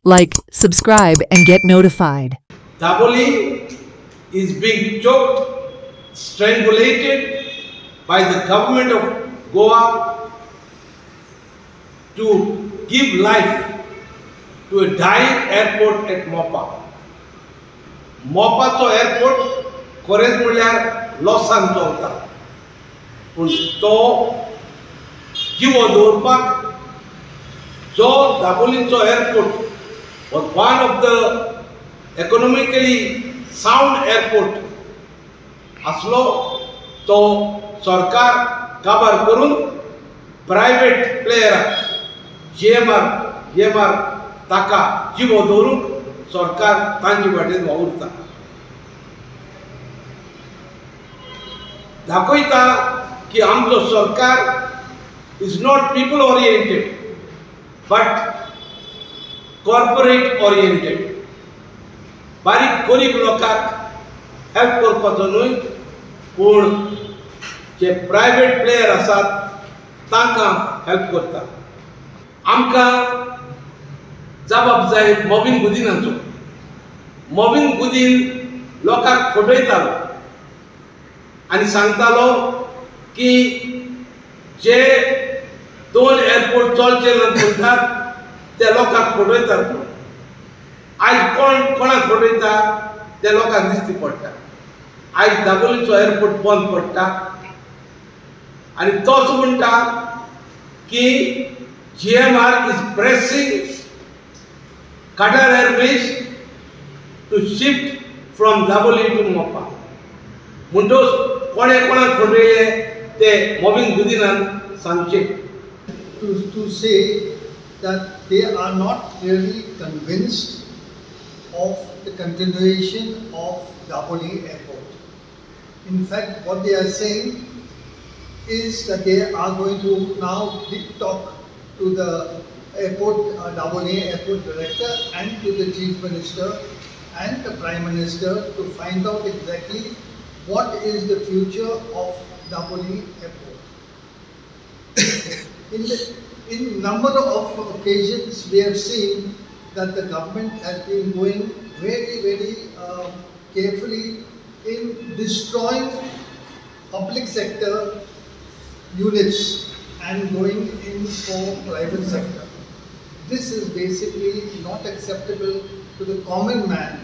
like, subscribe, and get notified. Daboli is being choked, strangulated by the government of Goa to give life to a dying airport at Mopa. Mopaचो airport खरेंच म्हणल्यार लॉसांचो उरता, पूण तो जिवो दवरपाक जो दाबोलीचो airport was one of the economically sound airport असलो तो सरकार काबार करून प्रायव्हेट प्लेयराक GMR ताका जिवो दवरूंक सरकार तांचे वाटेन वावुरता. दाखयता की आमचो सरकार is not people oriented but corporate oriented. बारीक गरीब लोकांक हेल्प करपाचो न्हय, पूण जे प्रायव्हेट प्लेयर आसात तांकां हेल्प करता. आमकां जबाब जाय मॉबिंग गुदिनाचो. मॉबिंग गुदीन लोकांक फटयतालो आनी सांगतालो की जे दोन एअरपोर्ट चलचे ना म्हणटात ते लोकांक फटयतात. आयज कोणाक फटयता ते लोकांक दिश्टी पडटा. आयज दाबोलीचो एअरपोर्ट बंद पडटा आनी तोच म्हणटा की GMR is pressing Qatar Airways to shift from Daboli to Mopa. म्हणटोच कोणाक फटयले ते मॉबिंग गुदिनान सांगचे. To say that they are not really convinced of the continuation of Daboli airport. In fact, what they are saying is that they are going to now talk to the airport, Daboli airport director and to the chief minister and the prime minister to find out exactly what is the future of Daboli airport. In number of occasions we have seen that the government has been going very carefully in destroying public sector units and going in for private sector. This is basically not acceptable to the common man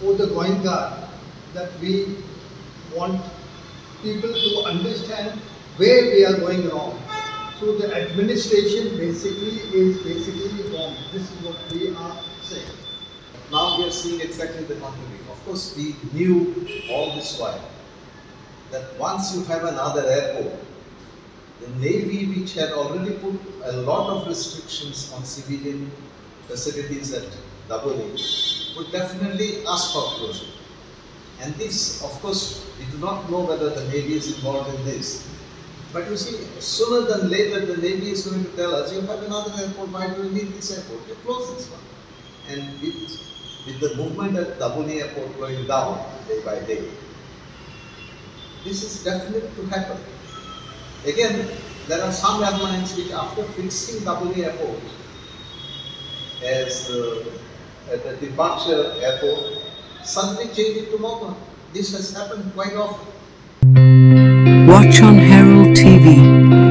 or the Goenka, that we want people to understand where we are going wrong. So the administration basically is wrong. This is what we are saying. Now we are seeing exactly the contrary. Of course, we knew all this while that once you have another airport, the Navy, which had already put a lot of restrictions on civilian facilities at Daboli, would definitely ask for closure. And this, of course, we do not know whether the Navy is involved in this. But you see, sooner than later, the Navy is going to tell us, you have another airport, why do you need this airport? You close this one. And with the movement at Daboli airport going down day by day, this is definite to happen. Again, there are some airlines which, after fixing Daboli airport as a departure airport, suddenly change it to Mopa. This has happened quite often. Watch on Herald TV.